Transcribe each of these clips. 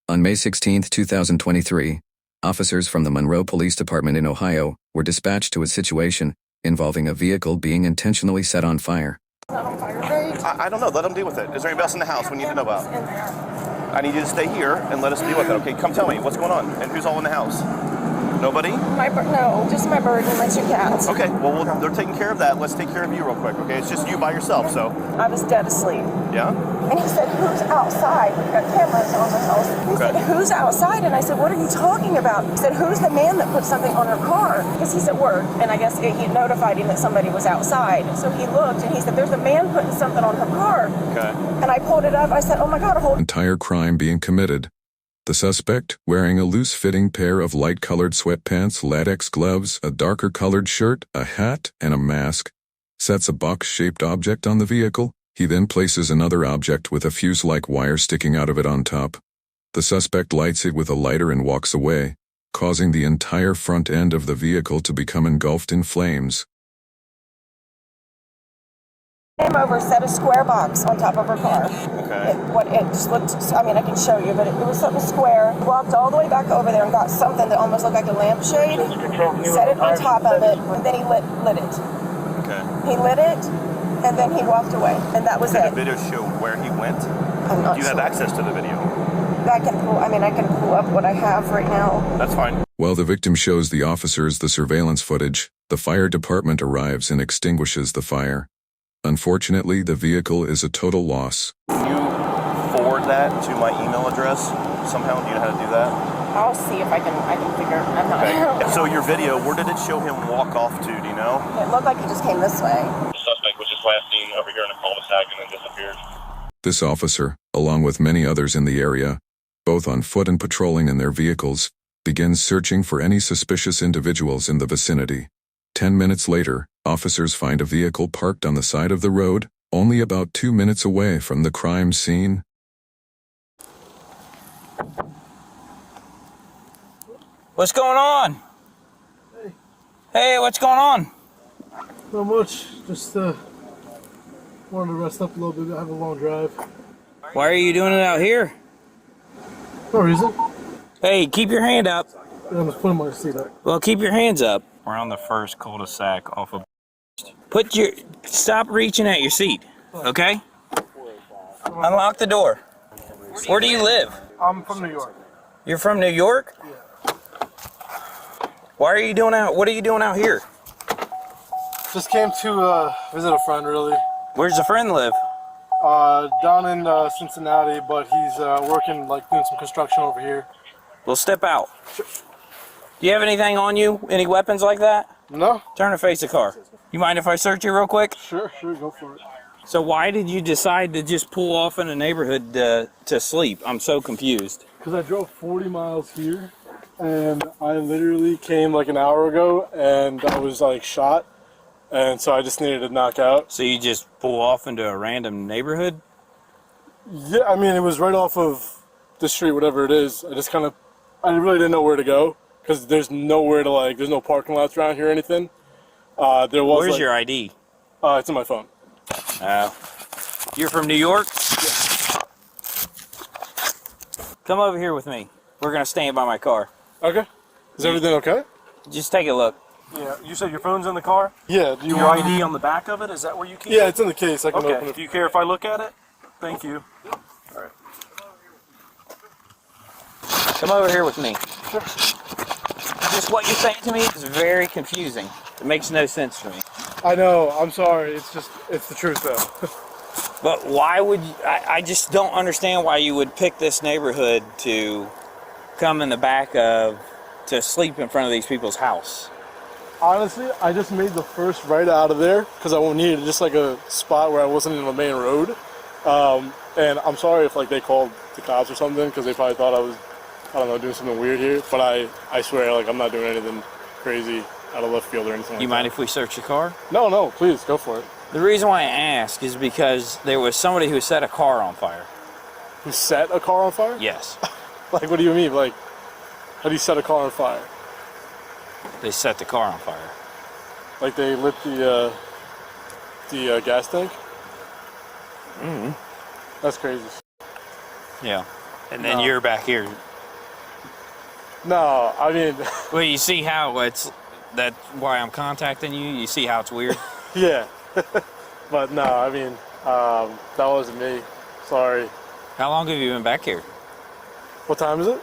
On May 16, 2023, officers from the Monroe Police Department in Ohio were dispatched to a situation involving a vehicle being intentionally set on fire. I don't know. Let them deal with it. Is there anybody else in the house we need to know about? I need you to stay here and let us deal with it, okay? Come tell me what's going on and who's all in the house. Nobody? No, just my bird and my two cats. Okay, well, they're taking care of that. Let's take care of you real quick, okay? It's just you by yourself, so. I was dead asleep. Yeah? And he said, who's outside? We've got cameras on the house. He said, who's outside? And I said, what are you talking about? He said, who's the man that put something on her car? Because he's at work, and I guess he notified him that somebody was outside. So he looked, and he said, there's a man putting something on her car. Okay. And I pulled it up. I said, oh my God, hold. Entire crime being committed. The suspect, wearing a loose-fitting pair of light-colored sweatpants, latex gloves, a darker-colored shirt, a hat, and a mask, sets a box-shaped object on the vehicle. He then places another object with a fuse-like wire sticking out of it on top. The suspect lights it with a lighter and walks away, causing the entire front end of the vehicle to become engulfed in flames. Came over, set a square box on top of her car. Okay. It just looked, I mean, I can show you, but it was something square. Walked all the way back over there and got something that almost looked like a lampshade, set it on top of it, and then he lit it. Okay. He lit it, and then he walked away, and that was Did it. the video show where he went? I'm not Do you sure. have access to the video? I can pull up what I have right now. That's fine. While the victim shows the officers the surveillance footage, the fire department arrives and extinguishes the fire. Unfortunately, the vehicle is a total loss. Can you forward that to my email address somehow? Do you know how to do that? I'll see if I can figure. I'm not. Okay. So your video, where did it show him walk off to? Do you know? It looked like he just came this way. The suspect was just last seen over here in a cul-de-sac and then disappeared. This officer, along with many others in the area, both on foot and patrolling in their vehicles, begins searching for any suspicious individuals in the vicinity. 10 minutes later, officers find a vehicle parked on the side of the road, only about 2 minutes away from the crime scene. What's going on? Hey, what's going on? Not much. Just wanted to rest up a little bit. I have a long drive. Why are you doing it out here? No reason. Hey, keep your hand up. I'm just putting my seat up. Well, keep your hands up. We're on the first cul-de-sac off of... Stop reaching at your seat, okay? Unlock the door. Where do you live? I'm from New York. You're from New York? Yeah. What are you doing out here? Just came to visit a friend, really. Where's the friend live? Down in Cincinnati, but he's working, doing some construction over here. Well, step out. Do you have anything on you? Any weapons like that? No? Turn and face the car. You mind if I search you real quick? Sure, go for it. So why did you decide to just pull off in a neighborhood to sleep? I'm so confused. Because I drove 40 miles here, and I literally came an hour ago, and I was shot, and so I just needed to knock out. So you just pull off into a random neighborhood? Yeah, I mean, it was right off of the street, whatever it is. I really didn't know where to go, because there's nowhere to, there's no parking lots around here or anything. Where's your ID? It's in my phone. You're from New York? Yeah. Come over here with me. We're going to stand by my car. Okay. Is everything okay? Just take a look. Yeah, you said your phone's in the car? Yeah. Do you want ID on the back of it? Is that where you keep it? Yeah, it's in the case. I can open Okay, it. do you care if I look at it? Thank you. All right. Come over here with me. Sure. Just what you're saying to me is very confusing. It makes no sense to me. I know. I'm sorry. It's the truth, though. But why would you, I just don't understand why you would pick this neighborhood to come in the back of, to sleep in front of these people's house. Honestly, I just made the first right out of there because I needed just a spot where I wasn't in the main road. And I'm sorry if they called the cops or something because they probably thought I was, I don't know, doing something weird here. But I swear, I'm not doing anything crazy out of left field or anything. You mind if we search the car? No, please go for it. The reason why I ask is because there was somebody who set a car on fire. Who set a car on fire? Yes. What do you mean? How do you set a car on fire? They set the car on fire. They lit the gas tank? Mm-hmm. That's crazy. Yeah. And then No. you're back here. No, I mean, Well, you see how that's why I'm contacting you? You see how it's weird? yeah. But no, I mean, that wasn't me. Sorry. How long have you been back here? What time is it?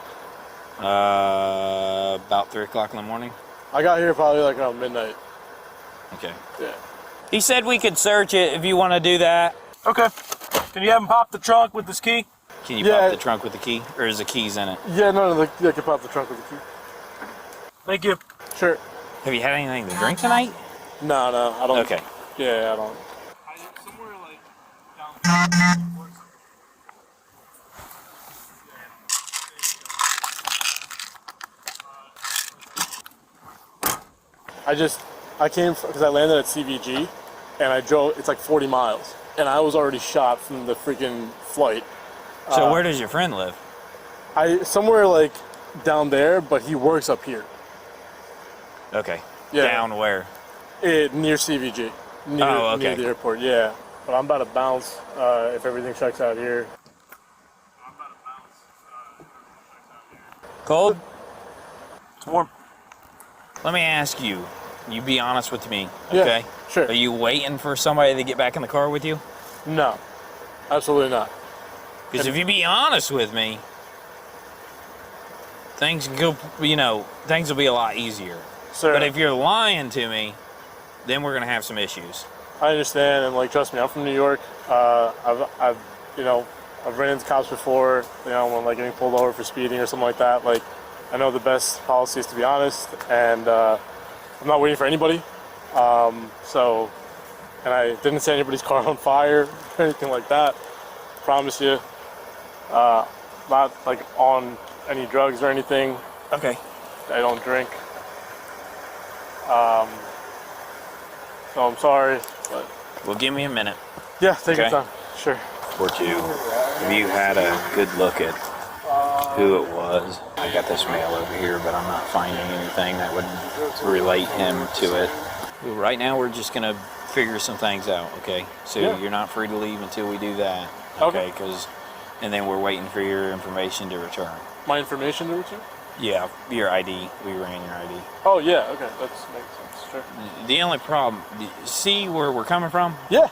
About 3 o'clock in the morning. I got here probably like around midnight. Okay. Yeah. He said we could search it if you want to do that. Okay. Can you have him pop the trunk with this key? Can you Yeah. pop the trunk with the key? Or is the keys in it? Yeah, no, they can pop the trunk with the key. Thank you. Sure. Have you had anything to drink tonight? No, I don't. Okay. Yeah, I don't. Somewhere like down. I came because I landed at CVG, and I drove. It's like 40 miles, and I was already shot from the freaking flight. So where does your friend live? Somewhere like down there, but he works up here. Okay. Yeah. Down where? Near CVG. Near, Oh, okay. Near the airport, yeah. But I'm about to bounce if everything checks out here. Cold? It's warm. Let me ask you. You be honest with me, Yeah, okay? sure. Are you waiting for somebody to get back in the car with you? No, absolutely not. Because if you be honest with me, things can go, things will be a lot easier. Sir, But if you're lying to me, then we're gonna have some issues. I understand, and like, trust me, I'm from New York. I've ran into cops before. When like getting pulled over for speeding or something like that. Like, I know the best policy is to be honest, and I'm not waiting for anybody. And I didn't set anybody's car on fire or anything like that. Promise you. Not like on any drugs or anything. Okay. I don't drink. So I'm sorry, but Well, give me a minute. yeah, take your Okay. time. Sure. Or two. Have you had a good look at who it was? I got this mail over here, but I'm not finding anything that would relate him to it. Right now, we're just gonna figure some things out, okay? So Yeah. you're not free to leave until we do that, Okay. okay? And then we're waiting for your information to return. My information to return? Yeah, your ID. We ran your ID. Oh yeah, okay, that makes sense. Sure. The only problem, see where we're coming from? Yeah.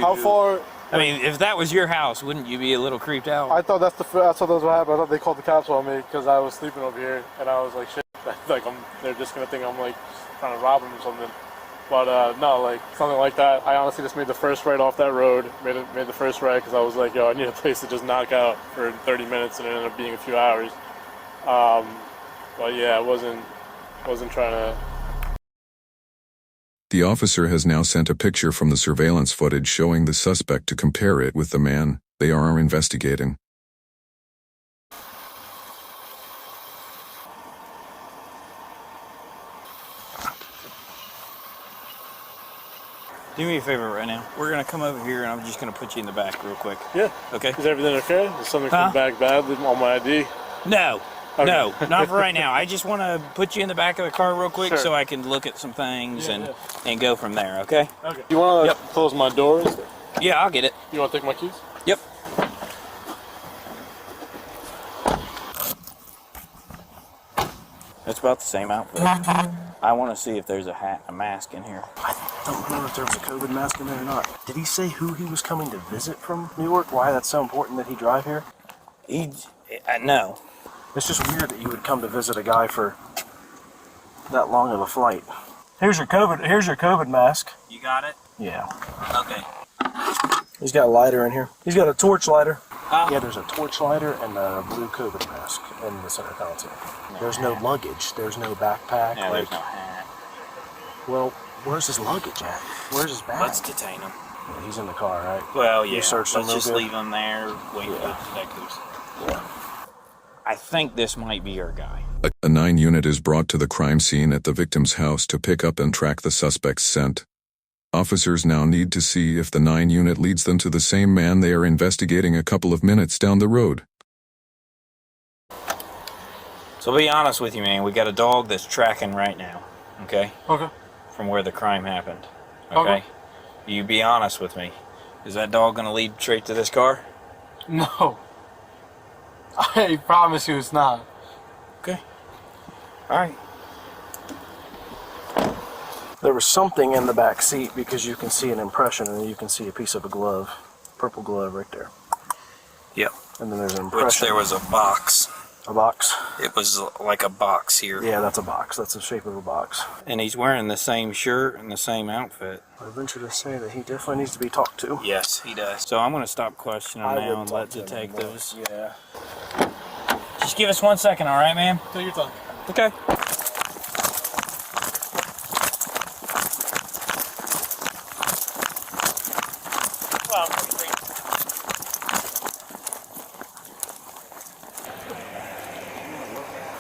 How far? I mean, if that was your house, wouldn't you be a little creeped out? I thought that's what happened. I thought they called the cops on me because I was sleeping over here, and I was like, shit, like they're just gonna think I'm like trying to rob them or something. But no, like something like that. I honestly just made the first right off that road. Made the first right because I was like, yo, I need a place to just knock out for 30 minutes, and it ended up being a few hours. But yeah, I wasn't trying to. The officer has now sent a picture from the surveillance footage showing the suspect to compare it with the man they are investigating. Do me a favor right now. We're gonna come over here, and I'm just gonna put you in the back real quick. Yeah. Okay? Is everything okay? Is something Huh? come back bad on my ID? No. Okay. No, not for right now. I just want to put you in the back of the car real quick Sure. so I can look at some things Yeah, and go from there, okay? Okay. You want to Yep. close my doors? Yeah, I'll get it. You want to take my keys? Yep. That's about the same outfit. I want to see if there's a hat, a mask in here. I don't know if there was a COVID mask in there or not. Did he say who he was coming to visit from New York? Why that's so important that he drive here? No. It's just weird that you would come to visit a guy for that long of a flight. Here's your COVID mask. You got it? Yeah. Okay. He's got a lighter in here. He's got a torch lighter. Huh? Yeah, there's a torch lighter and a blue COVID mask in the center console. There's no luggage. There's no backpack. Yeah, there's no hat. Well, where's his luggage at? Where's his bag? Let's detain him. Yeah, he's in the car, right? Well, You yeah. searched Let's him just real good? leave him there, wait for the detectives. Yeah. I think this might be our guy. A 9 unit is brought to the crime scene at the victim's house to pick up and track the suspect's scent. Officers now need to see if the 9 unit leads them to the same man they are investigating a couple of minutes down the road. So be honest with you, man. We got a dog that's tracking right now, okay? Okay. From where the crime happened, okay? You be honest with me. Is that dog going to lead straight to this car? No. I promise you it's not. Okay. All right. There was something in the back seat because you can see an impression and you can see a piece of a glove, purple glove right there. Yep. And then there's an impression. Which there was a box. A box? It was like a box here. Yeah, that's a box. That's the shape of a box. And he's wearing the same shirt and the same outfit. I venture to say that he definitely needs to be talked to. Yes, he does. So I'm going to stop questioning him now and let detectives. Yeah. Just give us 1 second, all right, ma'am? Take your time. Okay.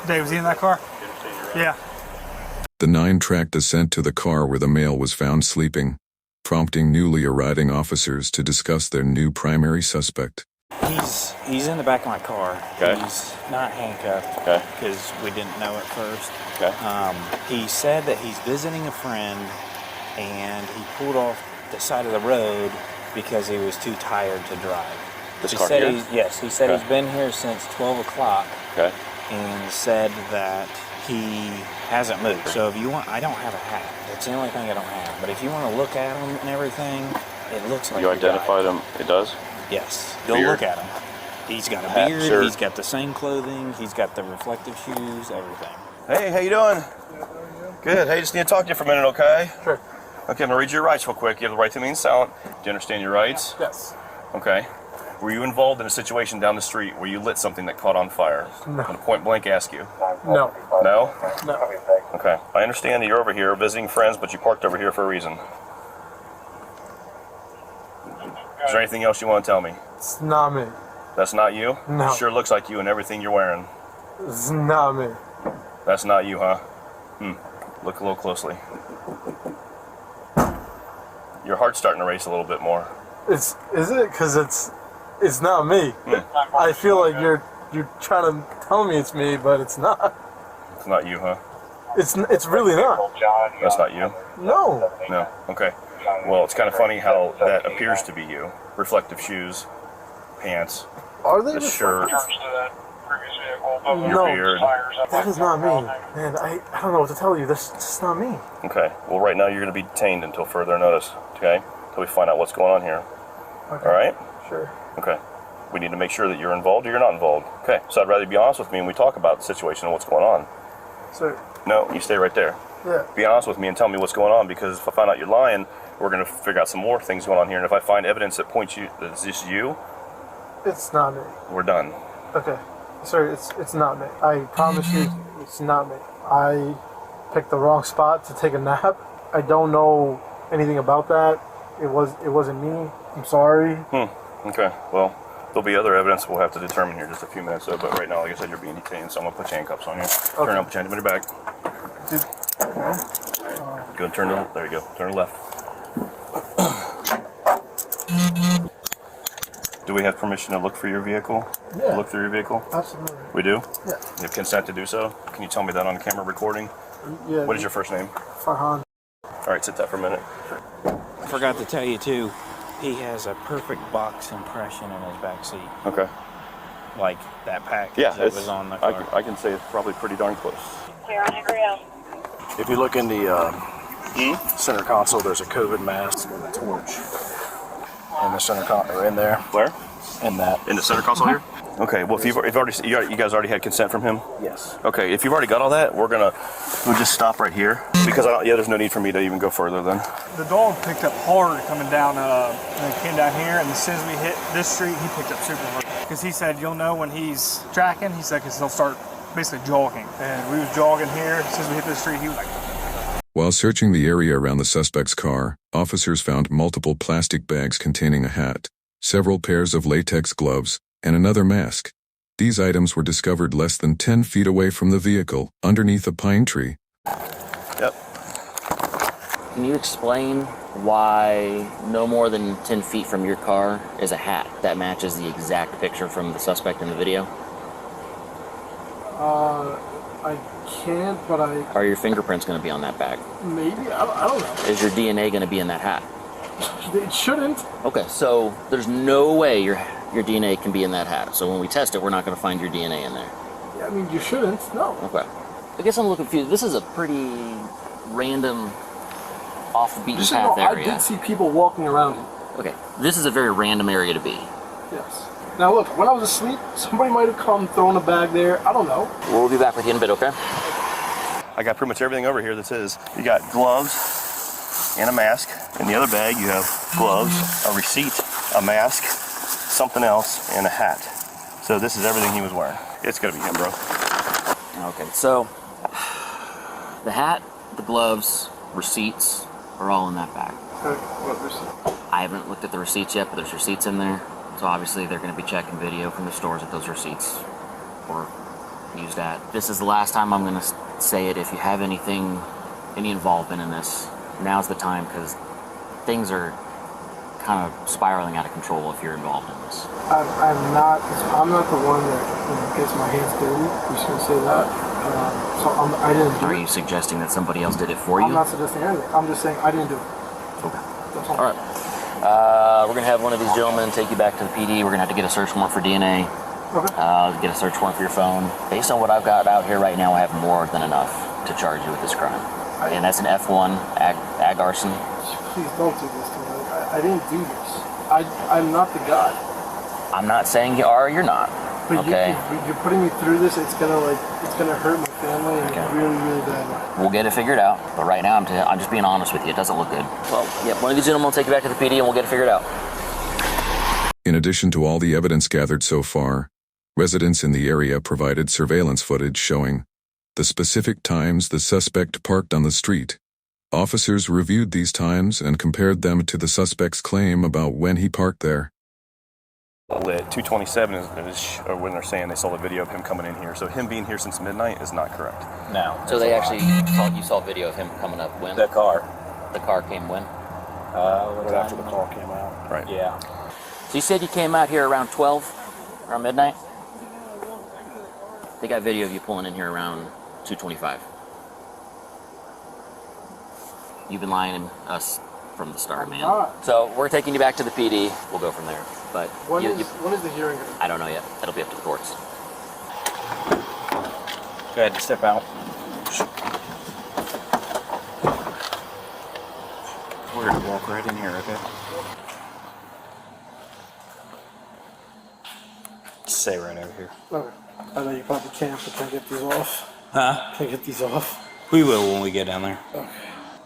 Dave, was he in that car? Yeah. The 9-track descent to the car where the male was found sleeping, prompting newly arriving officers to discuss their new primary suspect. He's in the back of my car. Okay. He's not handcuffed. Okay. Because we didn't know at first. Okay. He said that he's visiting a friend and he pulled off the side of the road because he was too tired to drive. This He car said here? Yes, he said Okay. he's been here since 12 o'clock Okay. and said that he hasn't moved. So if you want, I don't have a hat. That's the only thing I don't have. But if you want to look at him and everything, it looks like You the guy. identified him. It does? Yes. Go Beard? look at him. He's got a Hat, beard. shirt. He's got the same clothing. He's got the reflective shoes. Everything. Hey, how you doing? Good. Hey, just need to talk to you for a minute, okay? Sure. Okay, I'm gonna read your rights real quick. You have the right to remain silent. Do you understand your rights? Yes. Okay. Were you involved in a situation down the street where you lit something that caught on fire? No. I'm gonna point blank ask you. No. No? No. Okay. I understand that you're over here visiting friends, but you parked over here for a reason. Is there anything else you want to tell me? It's not me. That's not you? No. Sure looks like you and everything you're wearing. It's not me. That's not you, huh? Look a little closely. Your heart's starting to race a little bit more. Is it? Because it's not me. I feel like you're trying to tell me it's me, but it's not. It's not you, huh? It's really not. That's not you? No. No. Okay. Well, it's kind of funny how that appears to be you. Reflective shoes, pants, Are they? the shirt, your No. beard. That is not me. Man, I don't know what to tell you. That's just not me. Okay. Well, right now you're going to be detained until further notice. Okay? Until we find out what's going on here. Okay. All right? Sure. Okay. We need to make sure that you're involved or you're not involved. Okay. So I'd rather you be honest with me when we talk about the situation and what's going on. So, No, you stay right there. yeah. Be honest with me and tell me what's going on, because if I find out you're lying, we're going to figure out some more things going on here. And if I find evidence that points you that it's just you, It's not me. we're done. Okay. Sir, it's not me. I promise you, it's not me. I picked the wrong spot to take a nap. I don't know anything about that. It wasn't me. I'm sorry. Okay. Well, there'll be other evidence we'll have to determine here in just a few minutes. But right now, like I said, you're being detained, so I'm going to put handcuffs on you. Turn around, put your hand behind your back. Dude, Go and turn to, there you go. Turn to left. Do we have permission to look for your vehicle? Yeah. Look through your vehicle? absolutely. We do? Yeah. You have consent to do so? Can you tell me that on camera recording? Yeah. What is your first name? Farhan? All right, sit that for a minute. I forgot to tell you too. He has a perfect box impression in his back seat, Okay. like that package Yeah, that was on the car. I can say it's probably pretty darn close. Clear on Hickory. If you look in the center console, there's a COVID mask and a torch. In the center console, in there, Where? in that. In the center console here? Okay. Well, if you've already, you guys already had consent from him. Yes. Okay. If you've already got all that, we'll just stop right here because there's no need for me to even go further then. The dog picked up hard coming down, and he came down here, and as soon as we hit this street, he picked up super hard. Because he said, you'll know when he's tracking, he said, because he'll start basically jogging. And we was jogging here, as soon as we hit this street, he was like... While searching the area around the suspect's car, officers found multiple plastic bags containing a hat, several pairs of latex gloves, and another mask. These items were discovered less than 10 feet away from the vehicle, underneath a pine tree. Yep. Can you explain why no more than 10 feet from your car is a hat that matches the exact picture from the suspect in the video? I can't, but Are your fingerprints going to be on that bag? maybe, I don't know. Is your DNA going to be in that hat? It shouldn't. Okay, so there's no way your your DNA can be in that hat. So when we test it, we're not going to find your DNA in there. Yeah, I mean, you shouldn't. No. Okay. I guess I'm a little confused. This is a pretty random, off the beaten path area. I did see people walking around it. Okay. This is a very random area to be. Yes. Now look, when I was asleep, somebody might have come, thrown a bag there. I don't know. We'll be back with you in a bit, okay? I got pretty much everything over here that's his. You got gloves and a mask. In the other bag, you have gloves, a receipt, a mask, something else, and a hat. So this is everything he was wearing. It's gonna be him, bro. Okay, so the hat, the gloves, receipts are all in that bag. What receipt? I haven't looked at the receipts yet, but there's receipts in there. So obviously they're going to be checking video from the stores that those receipts were used at. This is the last time I'm going to say it. If you have any involvement in this, now's the time, because things are kind of spiraling out of control if you're involved in this. I'm not the one that gets my hands dirty. I'm just going to say that. I didn't do it. Are you suggesting that somebody else did it for you? I'm not suggesting anything. I'm just saying I didn't do it. Okay. That's all. All right. We're going to have one of these gentlemen take you back to the PD. We're going to have to get a search warrant for DNA. Okay. Get a search warrant for your phone. Based on what I've got out here right now, I have more than enough to charge you with this crime. And that's an F1 ag arson. Please don't do this to me. I didn't do this. I'm not the guy. I'm not saying you are or you're not. But Okay. you're putting me through this. It's gonna hurt my family in a really, really bad way. We'll get it figured out. But right now, I'm just being honest with you. It doesn't look good. Well, yeah, one of these gentlemen will take you back to the PD and we'll get it figured out. In addition to all the evidence gathered so far, residents in the area provided surveillance footage showing the specific times the suspect parked on the street. Officers reviewed these times and compared them to the suspect's claim about when he parked there. At 2:27 is when they're saying they saw the video of him coming in here. So him being here since midnight is not correct. No. So they actually you saw video of him coming up when? The car. The car came when? Right after the call came out. Right. Yeah. So you said you came out here around 12, around midnight? They got video of you pulling in here around 2:25. You've been lying to us from the start, man. So we're taking you back to the PD. We'll go from there. But When is the hearing? I don't know yet. That'll be up to the courts. Go ahead, step out. We're gonna walk right in here, okay? Stay right over here. Okay. I know you probably can't, but can I get these off? Huh? Can I get these off? We will when we get down there. Okay.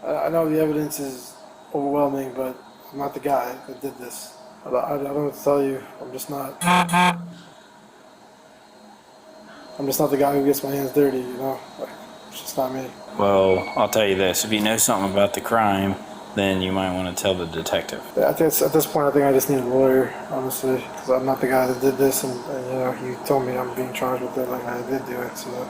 I know the evidence is overwhelming, but I'm not the guy that did this. I don't know what to tell you. I'm just not the guy who gets my hands dirty, you know? Like, it's just not me. Well, I'll tell you this. If you know something about the crime, then you might want to tell the detective. Yeah, at this point, I think I just need a lawyer, honestly, because I'm not the guy that did this, and you know, you told me I'm being charged with it, like I did do it, so...